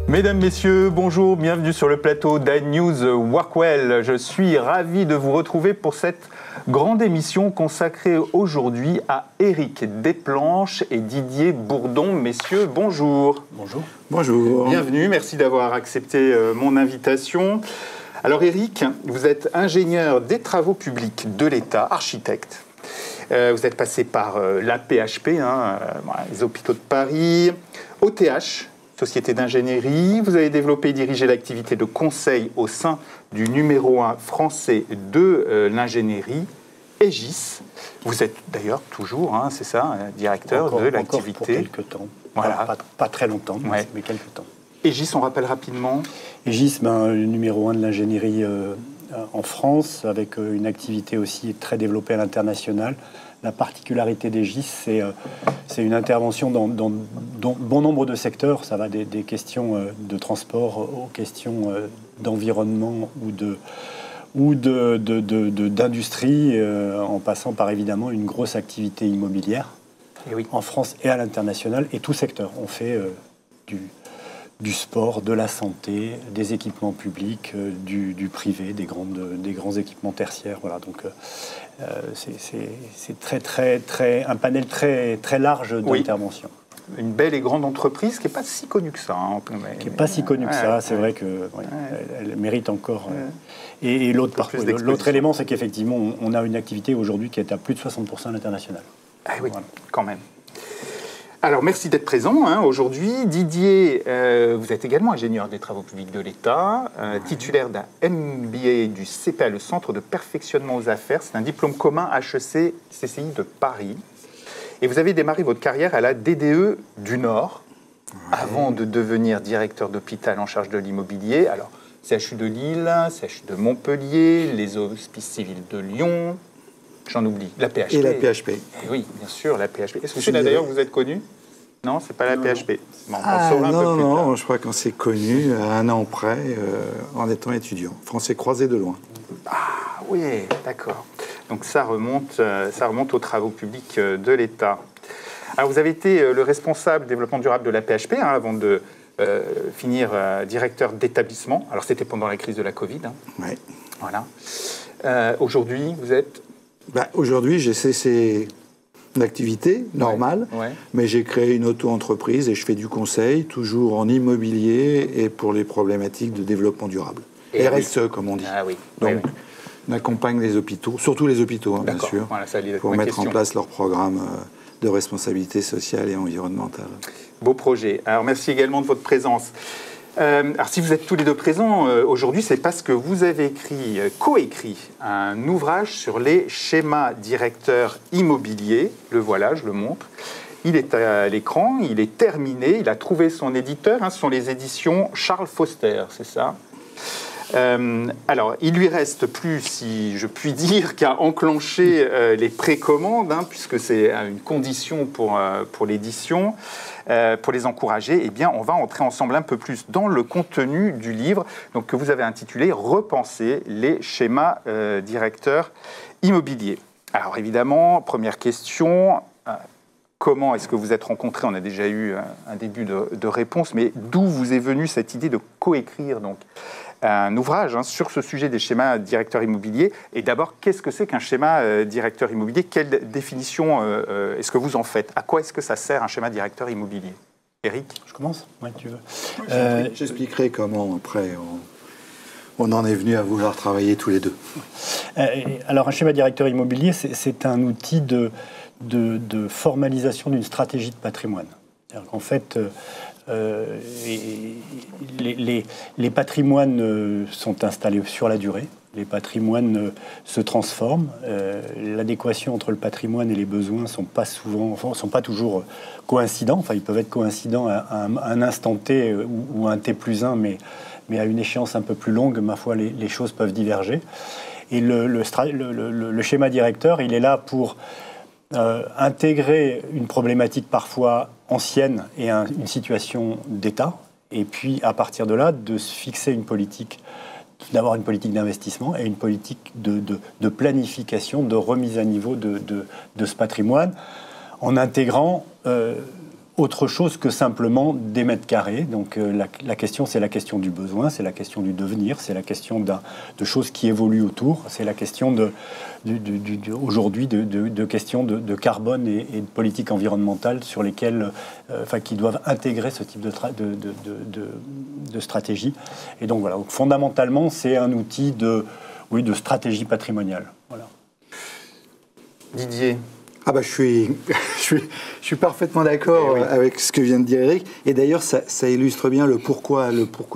Mesdames, Messieurs, bonjour, bienvenue sur le plateau d'iNews Workwell. Je suis ravi de vous retrouver pour cette grande émission consacrée aujourd'hui à Éric Desplanches et Didier Bourdon. Messieurs, bonjour. Bonjour. Bonjour. Bienvenue, merci d'avoir accepté mon invitation. Alors Éric, vous êtes ingénieur des travaux publics de l'État, architecte. Vous êtes passé par l'AP-HP, les hôpitaux de Paris, OTH, Société d'ingénierie. Vous avez développé et dirigé l'activité de conseil au sein du numéro 1 français de l'ingénierie, Aegis. Vous êtes d'ailleurs toujours, c'est ça, directeur de l'activité. Encore pour quelques temps. Voilà. Pas très longtemps, mais quelques temps. Aegis, on rappelle rapidement. Aegis, le numéro 1 de l'ingénierie en France, avec une activité aussi très développée à l'international. La particularité d'Aegis, c'est une intervention dans bon nombre de secteurs. Ça va des questions de transport aux questions d'environnement ou d'industrie, en passant par évidemment une grosse activité immobilière en France et à l'international, et tout secteur. On fait du sport, de la santé, des équipements publics, du privé, des grands équipements tertiaires. Voilà, donc c'est un panel très large d'interventions. Une belle et grande entreprise qui n'est pas si connue que ça. Qui n'est pas si connue que ça, c'est vrai que elle mérite encore. Et l'autre élément, c'est qu'effectivement, on a une activité aujourd'hui qui est à plus de 60% à l'international. Ah oui, voilà. Quand même. Alors, merci d'être présent aujourd'hui. Didier, vous êtes également ingénieur des travaux publics de l'État, titulaire d'un MBA du CPA, le Centre de perfectionnement aux affaires. C'est un diplôme commun HEC-CCI de Paris. Et vous avez démarré votre carrière à la DDE du Nord, avant de devenir directeur d'hôpital en charge de l'immobilier. Alors, CHU de Lille, CHU de Montpellier, les hospices civils de Lyon... J'en oublie. La PHP. Et la PHP. Oui, bien sûr, la PHP. Est-ce que c'est là d'ailleurs vous êtes connu? Non, c'est pas la PHP. Bon, on saura un peu plus tard. Non, je crois qu'on s'est connu à un an près en étant étudiant. On s'est croisés de loin. Ah oui, d'accord. Donc ça remonte aux travaux publics de l'État. Alors vous avez été le responsable développement durable de la PHP avant de finir directeur d'établissement. Alors c'était pendant la crise de la Covid. Oui. Voilà. Aujourd'hui, vous êtes... Aujourd'hui, j'ai cessé l'activité normale, mais j'ai créé une auto-entreprise et je fais du conseil, toujours en immobilier et pour les problématiques de développement durable. Et RSE, comme on dit. Ah oui. Donc, on accompagne les hôpitaux, surtout les hôpitaux, bien sûr, voilà, ça pour mettre en place leur programme de responsabilité sociale et environnementale. Beau projet. Alors, merci également de votre présence. Alors, si vous êtes tous les deux présents aujourd'hui, c'est parce que vous avez coécrit un ouvrage sur les schémas directeurs immobiliers. Le voilà, je le montre. Il est à l'écran, il est terminé, il a trouvé son éditeur. Ce sont les éditions Charles Foster, c'est ça? Alors, il lui reste plus, si je puis dire, qu'à enclencher les précommandes, puisque c'est une condition pour l'édition. Pour les encourager, eh bien, on va entrer ensemble un peu plus dans le contenu du livre, donc, que vous avez intitulé « Repenser les schémas directeurs immobiliers ». Alors évidemment, première question, comment est-ce que vous êtes rencontrés? On a déjà eu un début de réponse, mais d'où vous est venue cette idée de coécrire donc un ouvrage sur ce sujet des schémas directeurs immobiliers? Et d'abord, qu'est-ce que c'est qu'un schéma directeur immobilier? Quelle définition est-ce que vous en faites? À quoi est-ce que ça sert un schéma directeur immobilier? Éric? Je commence? Oui, tu veux. J'expliquerai comment, après, on en est venu à vouloir travailler tous les deux. Alors, un schéma directeur immobilier, c'est un outil de formalisation d'une stratégie de patrimoine. C'est-à-dire qu'en fait... les patrimoines sont installés sur la durée, les patrimoines se transforment, l'adéquation entre le patrimoine et les besoins ne sont pas toujours coïncidents, enfin ils peuvent être coïncidents à un instant T ou un T+1, mais à une échéance un peu plus longue, ma foi, les choses peuvent diverger. Et le schéma directeur, il est là pour intégrer une problématique parfois ancienne et une situation d'État, et puis à partir de là, de se fixer une politique, d'avoir une politique d'investissement et une politique de planification, de remise à niveau de ce patrimoine, en intégrant autre chose que simplement des mètres carrés. Donc la question, c'est la question du besoin, c'est la question du devenir, c'est la question de choses qui évoluent autour, c'est la question aujourd'hui de questions de carbone et de politique environnementale sur lesquelles, qui doivent intégrer ce type de stratégie. Et donc voilà, donc, fondamentalement, c'est un outil de stratégie patrimoniale. Voilà. Didier. Ah bah je suis parfaitement d'accord avec ce que vient de dire Eric. Et d'ailleurs, ça illustre bien le pourquoi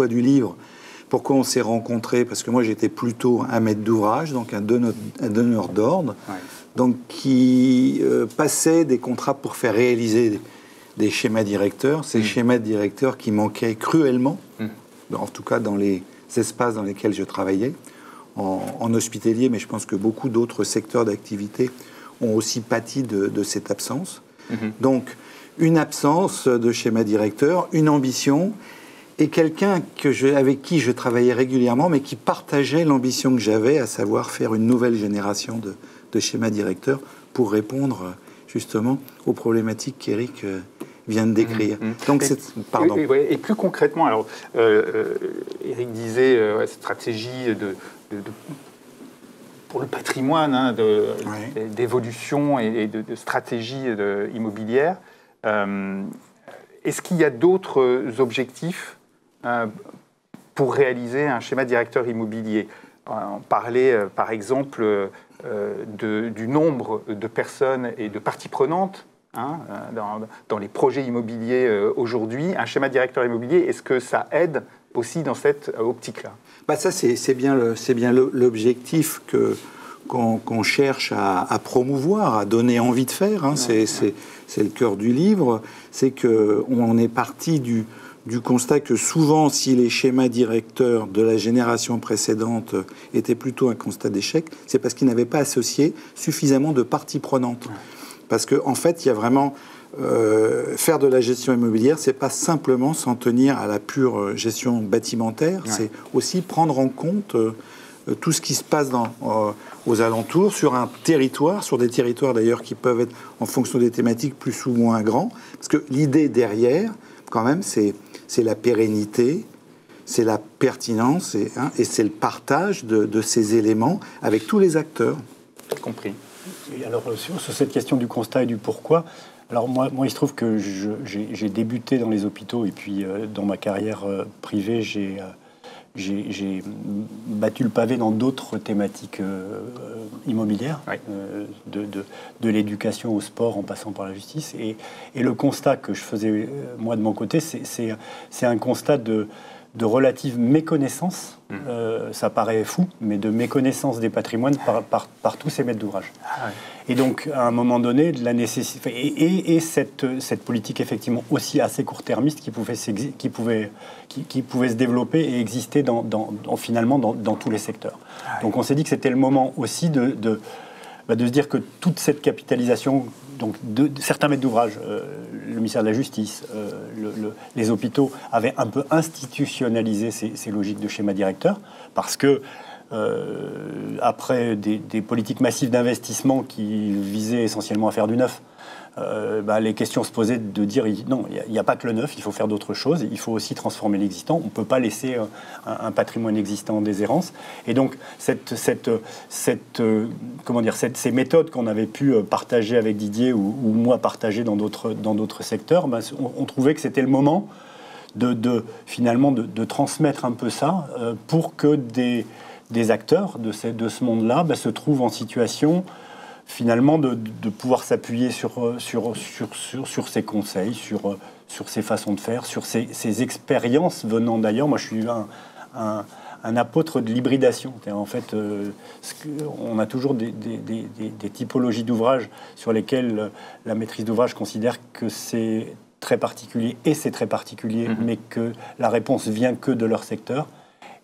du livre. Pourquoi on s'est rencontrés. Parce que moi, j'étais plutôt un maître d'ouvrage, donc un donneur d'ordre, donc qui passait des contrats pour faire réaliser des schémas directeurs. Ces schémas directeurs qui manquaient cruellement, en tout cas dans les espaces dans lesquels je travaillais, en hospitalier, mais je pense que beaucoup d'autres secteurs d'activité ont aussi pâti de cette absence. Donc, une absence de schéma directeur, une ambition, et quelqu'un avec qui je travaillais régulièrement, mais qui partageait l'ambition que j'avais, à savoir faire une nouvelle génération de schémas directeurs pour répondre justement aux problématiques qu'Éric vient de décrire. Donc, pardon. Et plus concrètement, alors, Éric disait stratégie pour le patrimoine, d'évolution et de stratégie immobilière. Est-ce qu'il y a d'autres objectifs pour réaliser un schéma directeur immobilier? On parlait, par exemple, du nombre de personnes et de parties prenantes dans les projets immobiliers aujourd'hui. Un schéma directeur immobilier, est-ce que ça aide aussi dans cette optique-là? Ça, c'est bien l'objectif qu'on cherche à promouvoir, à donner envie de faire. C'est le cœur du livre. C'est qu'on est parti du constat que souvent, si les schémas directeurs de la génération précédente étaient plutôt un constat d'échec, c'est parce qu'ils n'avaient pas associé suffisamment de parties prenantes. Parce qu'en fait, il y a vraiment... faire de la gestion immobilière, c'est pas simplement s'en tenir à la pure gestion bâtimentaire, c'est aussi prendre en compte tout ce qui se passe aux alentours, sur un territoire, sur des territoires d'ailleurs qui peuvent être, en fonction des thématiques, plus ou moins grands. Parce que l'idée derrière, quand même, c'est la pérennité, c'est la pertinence et c'est le partage de ces éléments avec tous les acteurs. Compris. Et alors, sur cette question du constat et du pourquoi, alors moi, il se trouve que j'ai débuté dans les hôpitaux et puis dans ma carrière privée, j'ai battu le pavé dans d'autres thématiques immobilières, de l'éducation au sport en passant par la justice. Et le constat que je faisais, moi, de mon côté, c'est un constat de relative méconnaissance, ça paraît fou, mais de méconnaissance des patrimoines par tous ces maîtres d'ouvrage. Et donc, à un moment donné, la nécessité et cette politique effectivement aussi assez court-termiste qui pouvait se développer et exister finalement dans tous les secteurs. Donc, on s'est dit que c'était le moment aussi de se dire que toute cette capitalisation, donc de certains maîtres d'ouvrage, le ministère de la Justice, les hôpitaux avaient un peu institutionnalisé ces logiques de schéma directeur, parce que après des politiques massives d'investissement qui visaient essentiellement à faire du neuf, les questions se posaient de dire non, il n'y a pas que le neuf, il faut faire d'autres choses, il faut aussi transformer l'existant, on ne peut pas laisser un patrimoine existant en déshérence. Et donc ces méthodes qu'on avait pu partager avec Didier ou moi partager dans d'autres secteurs, on trouvait que c'était le moment finalement de transmettre un peu ça pour que des acteurs de ce monde-là se trouvent en situation finalement de pouvoir s'appuyer sur ces conseils, sur ces façons de faire, sur ces expériences venant d'ailleurs. Moi, je suis un apôtre de l'hybridation. En fait, on a toujours des typologies d'ouvrages sur lesquelles la maîtrise d'ouvrage considère que c'est très particulier, et c'est très particulier, mais que la réponse vient que de leur secteur.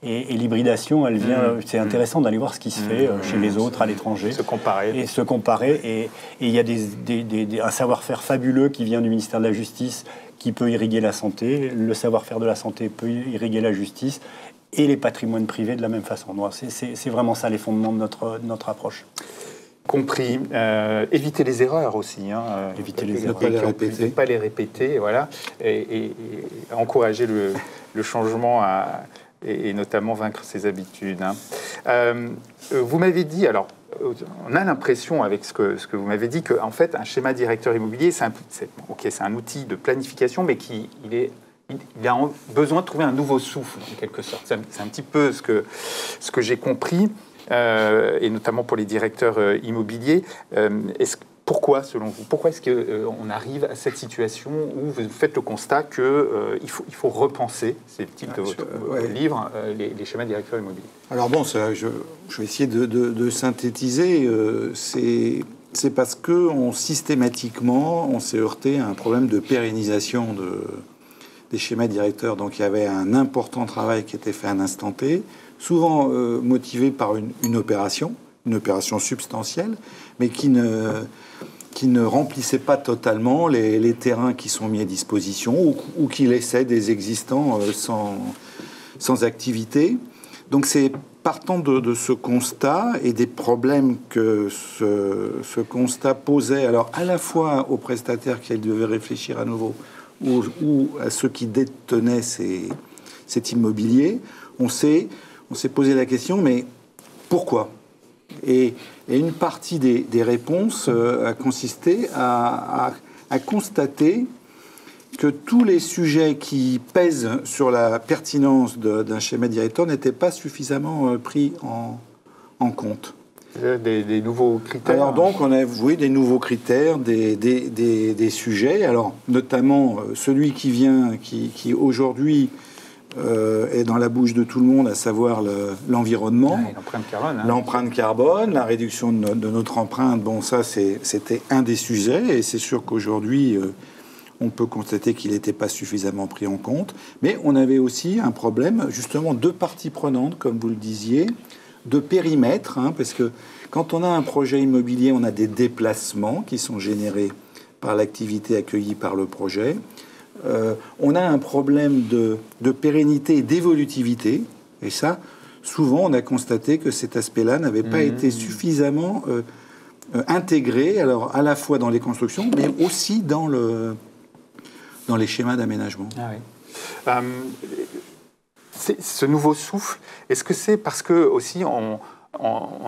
Et l'hybridation, elle vient. C'est intéressant d'aller voir ce qui se fait chez les autres, à l'étranger. Se comparer. Et il y a un savoir-faire fabuleux qui vient du ministère de la Justice, qui peut irriguer la santé. Le savoir-faire de la santé peut irriguer la justice. Et les patrimoines privés de la même façon. C'est vraiment ça les fondements de notre approche. Compris. Éviter les erreurs aussi. Éviter les erreurs. Ne pas les répéter, voilà. Et encourager le changement et notamment vaincre ses habitudes. Vous m'avez dit, alors, on a l'impression avec ce que vous m'avez dit qu'en fait, un schéma directeur immobilier, c'est un outil de planification, mais il a besoin de trouver un nouveau souffle, en quelque sorte. C'est un petit peu ce que j'ai compris, et notamment pour les directeurs immobiliers. Pourquoi, selon vous, pourquoi est-ce qu'on arrive à cette situation où vous faites le constat qu'il faut repenser, c'est le titre de votre livre, les schémas directeurs immobiliers? Alors bon, je vais essayer de synthétiser. C'est parce que systématiquement, on s'est heurté à un problème de pérennisation des schémas directeurs. Donc il y avait un important travail qui était fait à un instant T, souvent motivé par une opération substantielle, mais qui ne remplissait pas totalement les terrains qui sont mis à disposition ou qui laissaient des existants sans activité. Donc c'est partant de ce constat et des problèmes que ce constat posait, alors à la fois aux prestataires qui devaient réfléchir à nouveau ou à ceux qui détenaient cet immobilier, on s'est posé la question, mais pourquoi ? Et une partie des réponses a consisté à constater que tous les sujets qui pèsent sur la pertinence d'un schéma directeur n'étaient pas suffisamment pris en compte. Des nouveaux critères. Alors donc, on a des nouveaux critères, des sujets. Alors, notamment celui qui aujourd'hui est dans la bouche de tout le monde, à savoir l'environnement. L'empreinte carbone. L'empreinte carbone, la réduction de notre empreinte. Bon, ça, c'était un des sujets. Et c'est sûr qu'aujourd'hui, on peut constater qu'il n'était pas suffisamment pris en compte. Mais on avait aussi un problème, justement, de parties prenantes, comme vous le disiez, de périmètre, parce que quand on a un projet immobilier, on a des déplacements qui sont générés par l'activité accueillie par le projet. On a un problème de pérennité et d'évolutivité. Et ça, souvent, on a constaté que cet aspect-là n'avait pas été suffisamment intégré, alors à la fois dans les constructions, mais aussi dans les schémas d'aménagement. Ah oui. Ce nouveau souffle, est-ce que c'est parce que aussi on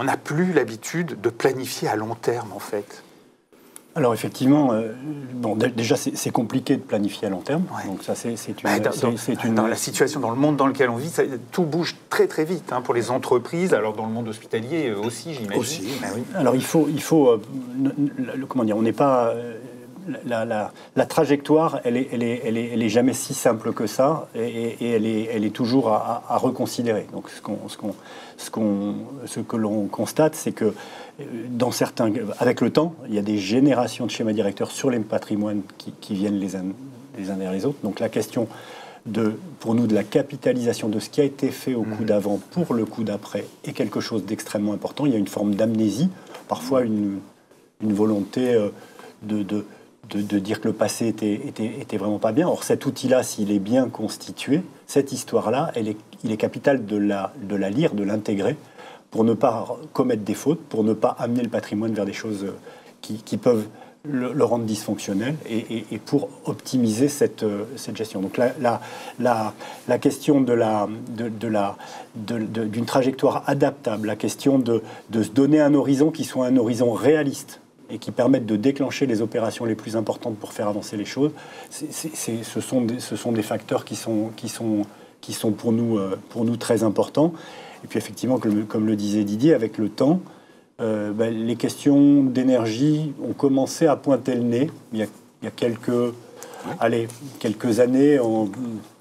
n'a plus l'habitude de planifier à long terme, en fait? Alors effectivement, déjà c'est compliqué de planifier à long terme. Ouais. Donc ça dans la situation, dans le monde dans lequel on vit, tout bouge très très vite pour les entreprises. Alors dans le monde hospitalier aussi, j'imagine. Aussi. Oui. Alors il faut comment dire, on n'est pas la trajectoire, elle est jamais si simple que ça, et elle est toujours à reconsidérer. Donc ce que l'on constate, c'est que avec le temps, il y a des générations de schémas directeurs sur les patrimoines qui viennent les uns derrière les autres. Donc la question pour nous de la capitalisation de ce qui a été fait au coup d'avant pour le coup d'après est quelque chose d'extrêmement important. Il y a une forme d'amnésie, parfois une volonté de dire que le passé était vraiment pas bien. Or, cet outil-là, s'il est bien constitué, cette histoire-là, il est capital de la lire, de l'intégrer, pour ne pas commettre des fautes, pour ne pas amener le patrimoine vers des choses qui peuvent le rendre dysfonctionnel, et pour optimiser cette gestion. Donc la question d'une trajectoire adaptable, la question de se donner un horizon qui soit un horizon réaliste, et qui permettent de déclencher les opérations les plus importantes pour faire avancer les choses, ce sont des facteurs qui sont pour nous très importants. Et puis effectivement, comme le disait Didier, avec le temps, les questions d'énergie ont commencé à pointer le nez. Il y a quelques années,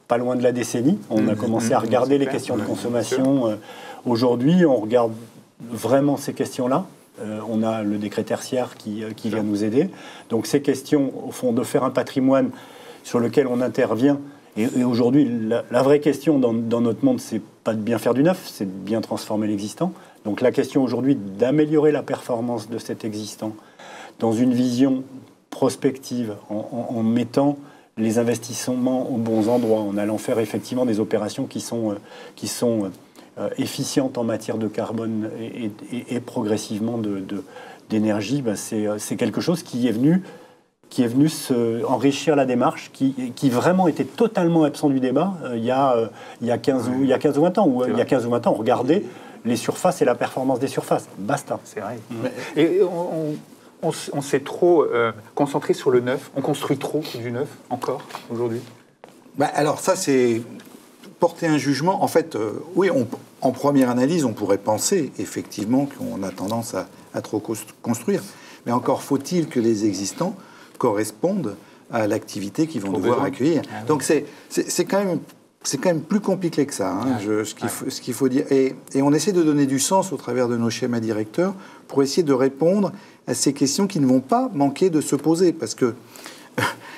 pas loin de la décennie, on a commencé à regarder les questions de consommation. Aujourd'hui, on regarde vraiment ces questions-là. On a le décret tertiaire qui vient nous aider. Donc ces questions, au fond, de faire un patrimoine sur lequel on intervient. Et aujourd'hui, la vraie question dans notre monde, c'est pas de bien faire du neuf, c'est de bien transformer l'existant. Donc la question aujourd'hui d'améliorer la performance de cet existant dans une vision prospective, en mettant les investissements aux bons endroits, en allant faire effectivement des opérations qui sont efficientes en matière de carbone et progressivement d'énergie, c'est quelque chose qui est venu enrichir la démarche, qui vraiment était totalement absent du débat il y a 15 ou 20 ans. Il y a 15 ou 20 ans, on regardait les surfaces et la performance des surfaces. Basta. C'est vrai. Et on s'est trop concentré sur le neuf. On construit trop du neuf encore aujourd'hui. Alors ça, c'est porter un jugement. En fait, oui, en première analyse, on pourrait penser effectivement qu'on a tendance à trop construire. Mais encore faut-il que les existants correspondent à l'activité qu'ils vont devoir accueillir. Donc c'est quand même plus compliqué que ça, hein, ce qu'il faut dire. Et on essaie de donner du sens au travers de nos schémas directeurs pour essayer de répondre à ces questions qui ne vont pas manquer de se poser. Parce que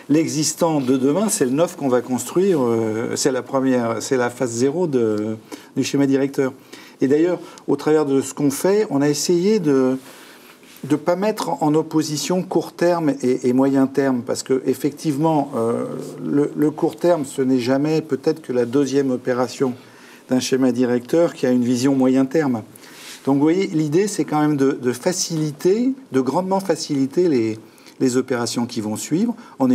l'existant de demain, c'est le neuf qu'on va construire, c'est la phase 0 du schéma directeur. Et d'ailleurs, au travers de ce qu'on fait, on a essayé de ne pas mettre en opposition court terme et moyen terme, parce que effectivement, le court terme, ce n'est jamais peut-être que la deuxième opération d'un schéma directeur qui a une vision moyen terme. Donc vous voyez, l'idée, c'est quand même de faciliter, de grandement faciliter les opérations qui vont suivre, en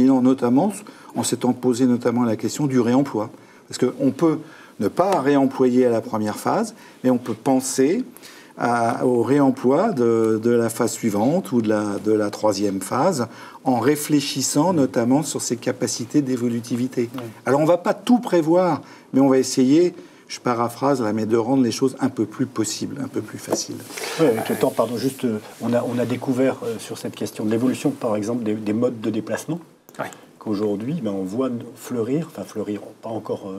s'étant posé notamment la question du réemploi. Parce qu'on peut ne pas réemployer à la première phase, mais on peut penser au réemploi de la phase suivante ou de la troisième phase, en réfléchissant notamment sur ses capacités d'évolutivité. Alors on ne va pas tout prévoir, mais on va essayer, je paraphrase là, mais de rendre les choses un peu plus possibles, un peu plus faciles. Oui, avec le temps, pardon, juste, on a découvert sur cette question de l'évolution, par exemple, des modes de déplacement. Oui. Qu'aujourd'hui, on voit fleurir, pas encore,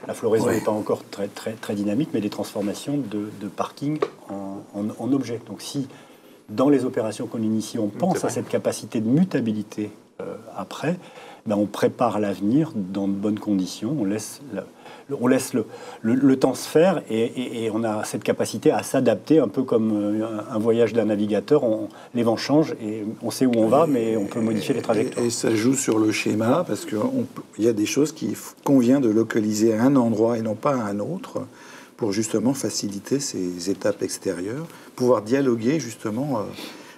la floraison n'est pas encore très, très, très dynamique, mais des transformations de parking en objets. Donc si, dans les opérations qu'on initie, on pense à cette capacité de mutabilité après, on prépare l'avenir dans de bonnes conditions, on laisse le temps se faire et on a cette capacité à s'adapter, un peu comme un voyage d'un navigateur. Les vents changent et on sait où on va, mais on peut modifier les trajectoires. Et ça joue sur le schéma, parce qu'il y a des choses qu'il convient de localiser à un endroit et non pas à un autre, pour justement faciliter ces étapes extérieures, pouvoir dialoguer justement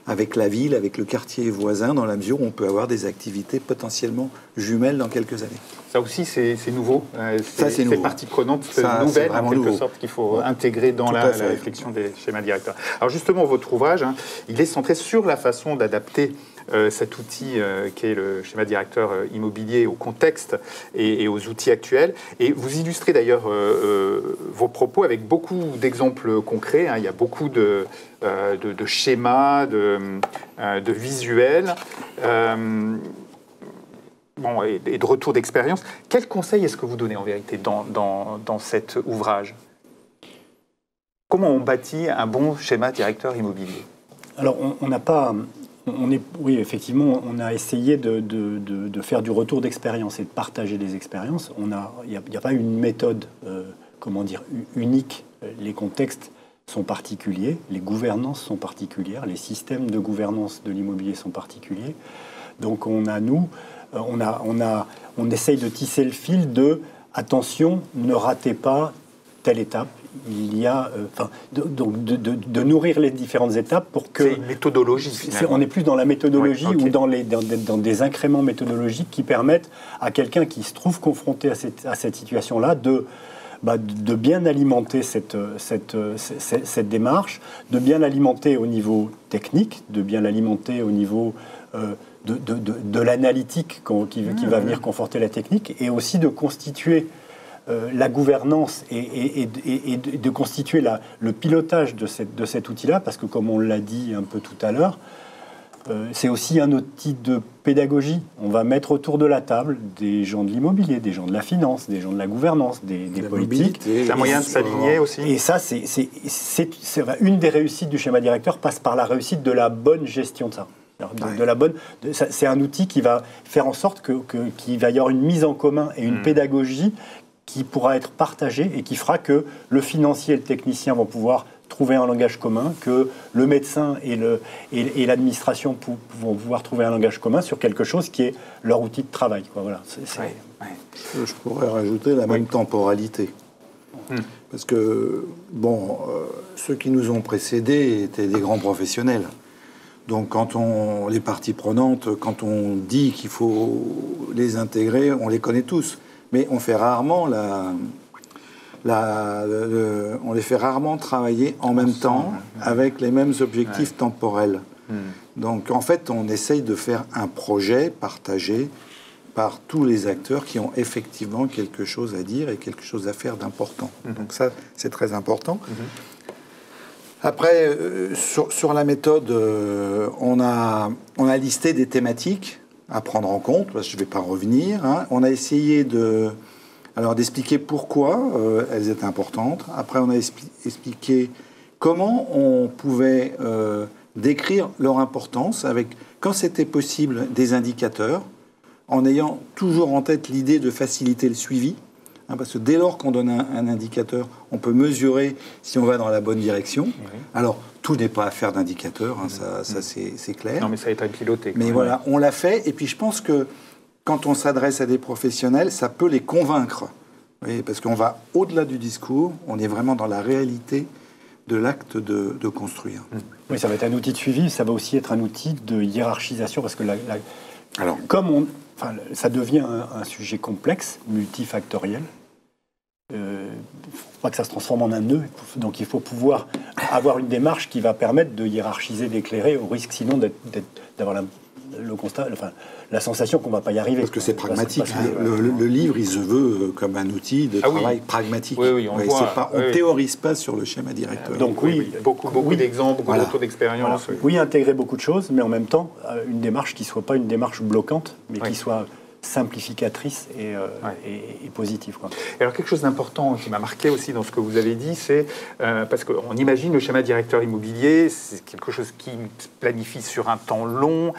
avec la ville, avec le quartier voisin, dans la mesure où on peut avoir des activités potentiellement jumelles dans quelques années. Ça aussi, c'est nouveau. C'est partie prenante nouvelle, en quelque sorte, qu'il faut intégrer dans la réflexion des schémas directeurs. Alors justement, votre ouvrage, il est centré sur la façon d'adapter cet outil qui est le schéma directeur immobilier au contexte et aux outils actuels. Et vous illustrez d'ailleurs vos propos avec beaucoup d'exemples concrets. Il y a beaucoup de schémas, de visuels. Et de retour d'expérience. Quel conseil est-ce que vous donnez en vérité dans cet ouvrage ? Comment on bâtit un bon schéma directeur immobilier ? Alors, oui, effectivement, on a essayé de faire du retour d'expérience et de partager des expériences. Il n'y a pas une méthode, unique. Les contextes sont particuliers, les gouvernances sont particulières, les systèmes de gouvernance de l'immobilier sont particuliers. Donc, on essaye de tisser le fil de attention, ne ratez pas telle étape. Il y a de nourrir les différentes étapes pour que... C'est une méthodologie, finalement. On est plus dans la méthodologie ou dans des incréments méthodologiques qui permettent à quelqu'un qui se trouve confronté à cette situation-là de bien alimenter cette démarche, de bien l'alimenter au niveau technique, de bien l'alimenter au niveau de l'analytique qui va venir conforter la technique, et aussi de constituer la gouvernance et de constituer le pilotage de cet outil-là, parce que comme on l'a dit un peu tout à l'heure, c'est aussi un outil de pédagogie. On va mettre autour de la table des gens de l'immobilier, des gens de la finance, des gens de la gouvernance, des politiques. C'est un moyen de s'aligner aussi. Et ça, c'est une des réussites du schéma directeur passe par la réussite de la bonne gestion de ça. C'est un outil qui va faire en sorte qu'il va y avoir une mise en commun et une pédagogie qui pourra être partagée et qui fera que le financier et le technicien vont pouvoir trouver un langage commun, que le médecin et l'administration vont pouvoir trouver un langage commun sur quelque chose qui est leur outil de travail. Voilà. Je pourrais rajouter la même temporalité. Parce que, ceux qui nous ont précédés étaient des grands professionnels. Donc quand les parties prenantes, quand on dit qu'il faut les intégrer, on les connaît tous. Mais on fait rarement on les fait rarement travailler en même temps avec les mêmes objectifs temporels. Donc en fait, on essaye de faire un projet partagé par tous les acteurs qui ont effectivement quelque chose à dire et quelque chose à faire d'important. Donc ça, c'est très important. Après, sur la méthode, on a listé des thématiques à prendre en compte, parce que je ne vais pas revenir. Hein. On a essayé d'expliquer pourquoi elles étaient importantes. Après, on a expliqué comment on pouvait décrire leur importance avec, quand c'était possible, des indicateurs, en ayant toujours en tête l'idée de faciliter le suivi. Hein, parce que dès lors qu'on donne un indicateur, on peut mesurer si on va dans la bonne direction. Alors, tout n'est pas affaire d'indicateurs, hein, ça c'est clair. Non, mais ça a été piloté. Mais voilà, on l'a fait. Et puis, je pense que quand on s'adresse à des professionnels, ça peut les convaincre. Oui, parce qu'on va au-delà du discours, on est vraiment dans la réalité de l'acte de construire. Oui, ça va être un outil de suivi, ça va aussi être un outil de hiérarchisation, parce que alors, comme ça devient un sujet complexe, multifactoriel. Il ne faut pas que ça se transforme en un nœud. Donc il faut pouvoir avoir une démarche qui va permettre de hiérarchiser, d'éclairer, au risque sinon d'avoir le constat, la sensation qu'on ne va pas y arriver. Parce que c'est pragmatique. Le livre, il se veut comme un outil de travail pragmatique. Oui, on ne théorise pas sur le schéma directeur. Donc beaucoup d'exemples, beaucoup de retours d'expérience. Voilà. Oui, intégrer beaucoup de choses, mais en même temps, une démarche qui ne soit pas une démarche bloquante, mais qui soit simplificatrice et positive. Quoi. Et alors quelque chose d'important qui m'a marqué aussi dans ce que vous avez dit, c'est parce qu'on imagine le schéma directeur immobilier, c'est quelque chose qui planifie sur un temps long,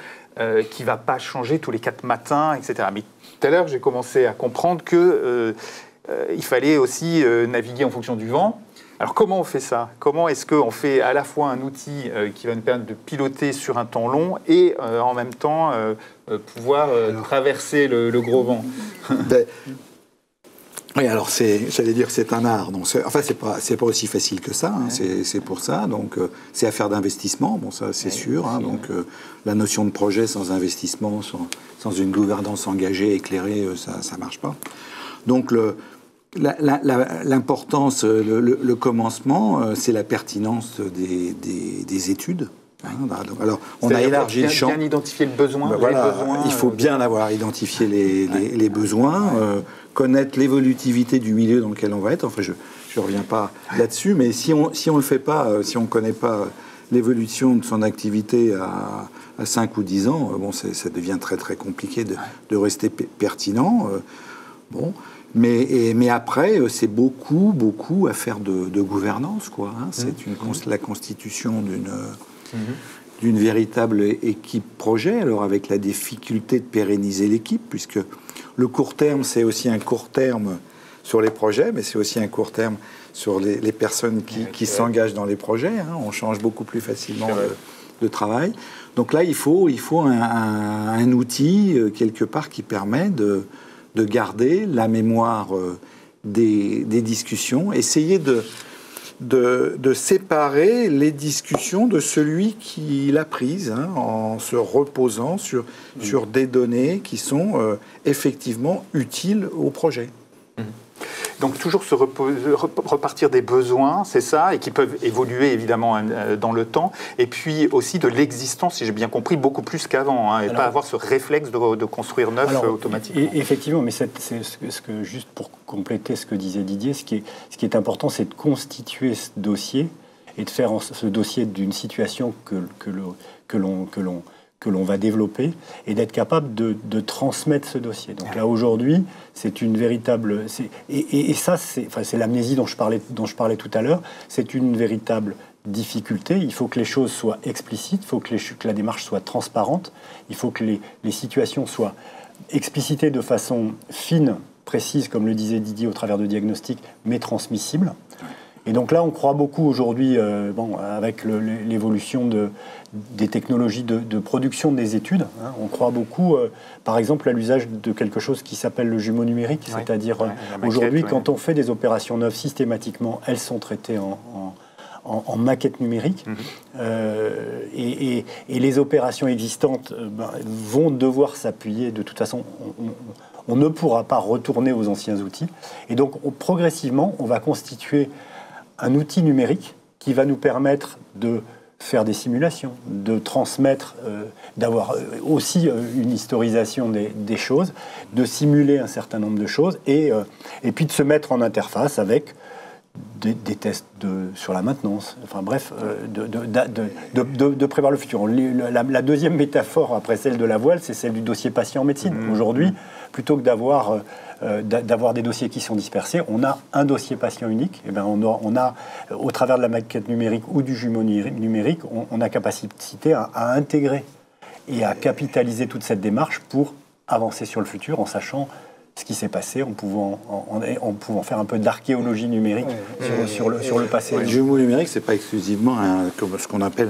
qui ne va pas changer tous les 4 matins, etc. Mais tout à l'heure, j'ai commencé à comprendre qu'il fallait aussi naviguer en fonction du vent. Alors comment on fait ça? Comment est-ce qu'on fait à la fois un outil qui va nous permettre de piloter sur un temps long et en même temps pouvoir traverser le gros vent? Oui, alors j'allais dire que c'est un art. Donc c'est pas aussi facile que ça. Hein, c'est pour ça. Donc c'est affaire d'investissement. Bon, ça c'est sûr. Hein, donc la notion de projet sans investissement, sans une gouvernance engagée, éclairée, ça marche pas. Donc l'importance, le commencement, c'est la pertinence des études. Alors, on a élargi le champ. Bien identifier le besoin. Il faut bien avoir identifié les besoins, connaître l'évolutivité du milieu dans lequel on va être. Enfin, je ne reviens pas là-dessus, mais si on le fait pas, si on ne connaît pas l'évolution de son activité à 5 ou 10 ans, ça devient très très compliqué de rester pertinent. Mais après, c'est beaucoup affaire de gouvernance, quoi. Hein. C'est la constitution d'une véritable équipe projet, alors avec la difficulté de pérenniser l'équipe, puisque le court terme, c'est aussi un court terme sur les projets, mais c'est aussi un court terme sur les personnes qui s'engagent dans les projets. Hein. On change beaucoup plus facilement de travail. Donc là, il faut un outil, quelque part, qui permet de garder la mémoire des discussions, essayer de séparer les discussions de celui qui l'a prise, hein, en se reposant sur des données qui sont effectivement utiles au projet. Donc toujours repartir des besoins, c'est ça, et qui peuvent évoluer évidemment dans le temps, et puis aussi de l'existence, si j'ai bien compris, beaucoup plus qu'avant, hein, et pas avoir ce réflexe de construire neuf automatiquement. Effectivement, mais c'est ce que, juste pour compléter ce que disait Didier, ce qui est important, c'est de constituer ce dossier et de faire ce dossier d'une situation que l'on va développer et d'être capable de transmettre ce dossier. Donc là, aujourd'hui, c'est une véritable... Et ça, c'est l'amnésie dont je parlais tout à l'heure. C'est une véritable difficulté. Il faut que les choses soient explicites, il faut que la démarche soit transparente, il faut que les situations soient explicitées de façon fine, précise, comme le disait Didier, au travers de diagnostics, mais transmissibles. Et donc là, on croit beaucoup aujourd'hui, avec l'évolution des technologies de production des études, hein, on croit beaucoup, par exemple, à l'usage de quelque chose qui s'appelle le jumeau numérique, c'est-à-dire aujourd'hui, quand on fait des opérations neuves, systématiquement, elles sont traitées en maquette numérique. Et les opérations existantes vont devoir s'appuyer. De toute façon, on ne pourra pas retourner aux anciens outils. Et donc, progressivement, on va constituer un outil numérique qui va nous permettre de faire des simulations, de transmettre, d'avoir aussi une historisation des choses, de simuler un certain nombre de choses, et puis de se mettre en interface avec des tests sur la maintenance, enfin bref, de prévoir le futur. La deuxième métaphore après celle de la voile, c'est celle du dossier patient en médecine. Aujourd'hui, plutôt que d'avoir des dossiers qui sont dispersés, on a un dossier patient unique. Et bien on a, au travers de la maquette numérique ou du jumeau numérique, on a capacité à intégrer et à capitaliser toute cette démarche pour avancer sur le futur en sachant ce qui s'est passé, en pouvant faire un peu d'archéologie numérique sur le passé. Le jumeau numérique, c'est pas exclusivement ce qu'on appelle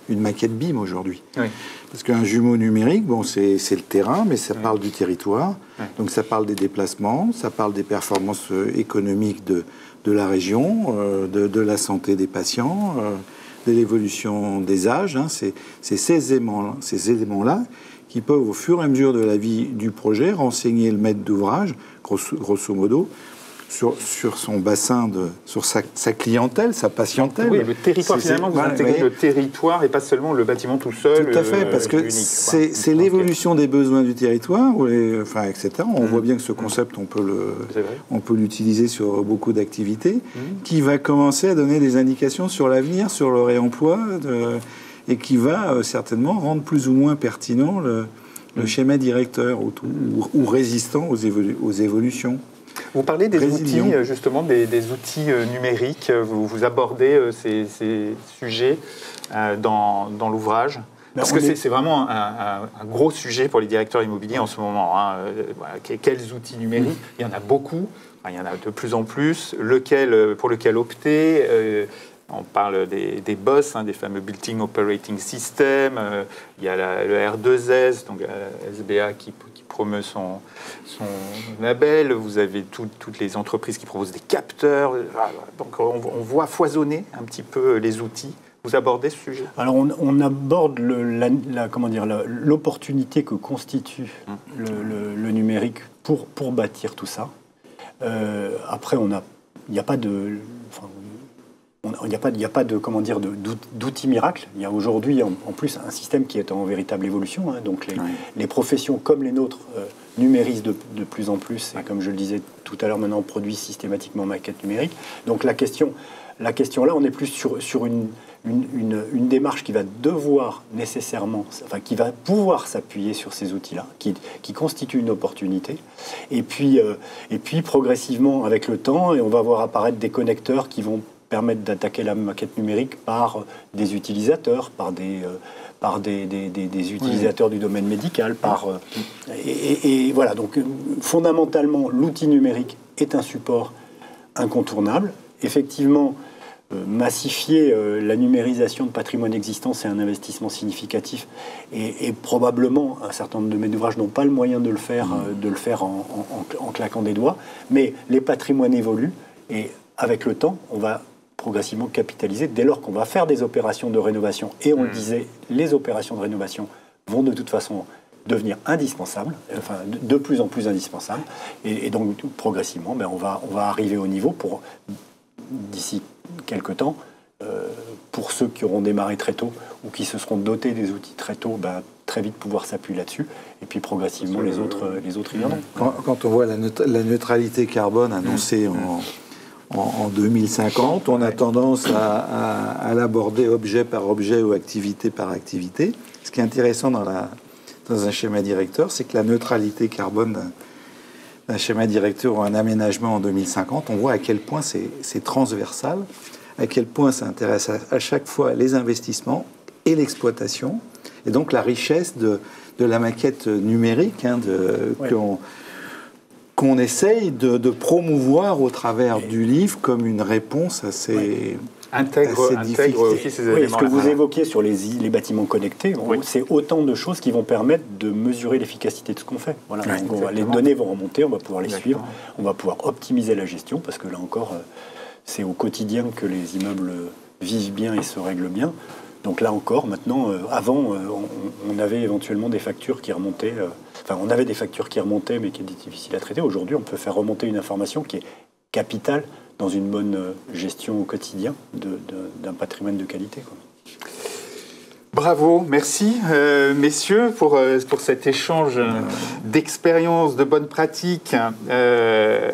une maquette BIM aujourd'hui. Oui. Parce qu'un jumeau numérique, bon, c'est le terrain, mais ça parle du territoire. Oui. Donc ça parle des déplacements, ça parle des performances économiques de la région, de la santé des patients, de l'évolution des âges. Hein. C'est ces éléments-là qui peuvent, au fur et à mesure de la vie du projet, renseigner le maître d'ouvrage, grosso modo, sur son bassin, sur sa clientèle, sa patientèle. Oui, le territoire, finalement, vous intégrez le territoire et pas seulement le bâtiment tout seul. Tout à fait, parce que c'est l'évolution des besoins du territoire, etc. On voit bien que ce concept, on peut l'utiliser sur beaucoup d'activités, qui va commencer à donner des indications sur l'avenir, sur le réemploi, et qui va certainement rendre plus ou moins pertinent le schéma directeur ou résistant aux évolutions. Vous parlez des outils, justement, des outils numériques. Vous abordez ces sujets dans l'ouvrage. Parce que c'est vraiment un gros sujet pour les directeurs immobiliers en ce moment. Hein. Quels outils numériques? Il y en a beaucoup. Il y en a de plus en plus. Pour lequel opter? On parle des BOSS, des fameux Building Operating System. Il y a le R2S, donc SBA qui promeut son label. Vous avez toutes les entreprises qui proposent des capteurs. Donc on voit foisonner un petit peu les outils. Vous abordez ce sujet? Alors on aborde l'opportunité que constitue le numérique pour bâtir tout ça. Après, il n'y a pas de... Il n'y a pas d'outil miracle. Il y a aujourd'hui en plus un système qui est en véritable évolution. Hein. Donc les professions comme les nôtres numérisent de plus en plus. Et comme je le disais tout à l'heure, maintenant on produit systématiquement maquette numérique. Donc la question là, on est plus sur une démarche qui va devoir nécessairement, qui va pouvoir s'appuyer sur ces outils-là, qui constituent une opportunité. Et puis progressivement, avec le temps, et on va voir apparaître des connecteurs qui vont permettre d'attaquer la maquette numérique par des utilisateurs, par des utilisateurs du domaine médical, et voilà. Donc fondamentalement, l'outil numérique est un support incontournable. Effectivement, massifier la numérisation de patrimoine existant, c'est un investissement significatif, et probablement un certain nombre de maîtres d'ouvrage n'ont pas le moyen de le faire en claquant des doigts. Mais les patrimoines évoluent, et avec le temps, on va progressivement capitaliser dès lors qu'on va faire des opérations de rénovation. Et on le disait, les opérations de rénovation vont de toute façon devenir indispensables, enfin de plus en plus indispensables. Et donc progressivement, on va arriver au niveau pour, d'ici quelques temps, pour ceux qui auront démarré très tôt ou qui se seront dotés des outils très tôt, très vite pouvoir s'appuyer là-dessus. Et puis progressivement, les autres y viendront. Quand on voit la neutralité carbone annoncée en 2050, on a tendance à l'aborder objet par objet ou activité par activité. Ce qui est intéressant dans un schéma directeur, c'est que la neutralité carbone d'un schéma directeur ou un aménagement en 2050, on voit à quel point c'est transversal, à quel point ça intéresse à chaque fois les investissements et l'exploitation, et donc la richesse de la maquette numérique qu'on essaye de promouvoir au travers du livre comme une réponse à ces... Intègre aussi ces éléments. Ce que vous évoquiez sur les bâtiments connectés, c'est autant de choses qui vont permettre de mesurer l'efficacité de ce qu'on fait. Voilà. Donc, les données vont remonter, on va pouvoir les suivre, on va pouvoir optimiser la gestion, parce que là encore, c'est au quotidien que les immeubles vivent bien et se règlent bien. Donc là encore, maintenant, avant, on avait éventuellement des factures qui remontaient. On avait des factures qui remontaient, mais qui étaient difficiles à traiter. Aujourd'hui, on peut faire remonter une information qui est capitale dans une bonne gestion au quotidien d'un patrimoine de qualité, quoi. Bravo, merci messieurs pour cet échange d'expériences, de bonnes pratiques.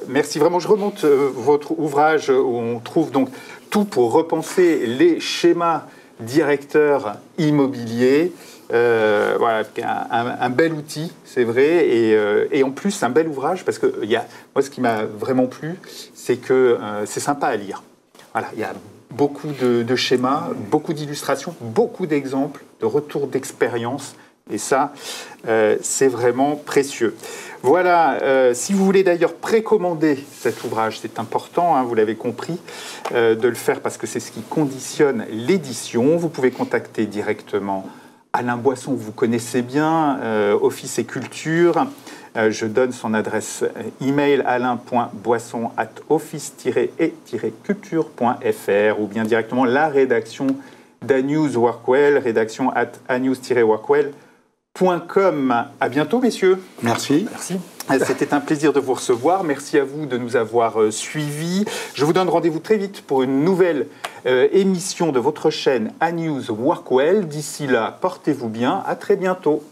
Merci vraiment. Je remonte votre ouvrage où on trouve donc tout pour repenser les schémas directeurs immobiliers. Voilà, un bel outil, c'est vrai, et en plus un bel ouvrage parce que moi ce qui m'a vraiment plu, c'est que c'est sympa à lire. Voilà, il y a beaucoup de schémas, beaucoup d'illustrations, beaucoup d'exemples, de retours d'expérience. Et ça, c'est vraiment précieux. Voilà, si vous voulez d'ailleurs précommander cet ouvrage, c'est important, hein, vous l'avez compris, de le faire parce que c'est ce qui conditionne l'édition. Vous pouvez contacter directement Alain Boisson, vous connaissez bien, Office et Culture. Je donne son adresse email alain.boisson@office-et-culture.fr ou bien directement la rédaction d'Anews Workwell, rédaction @anews-workwell.com. À bientôt, messieurs. Merci. Merci. C'était un plaisir de vous recevoir. Merci à vous de nous avoir suivis. Je vous donne rendez-vous très vite pour une nouvelle émission de votre chaîne Anews Workwell. D'ici là, portez-vous bien. À très bientôt.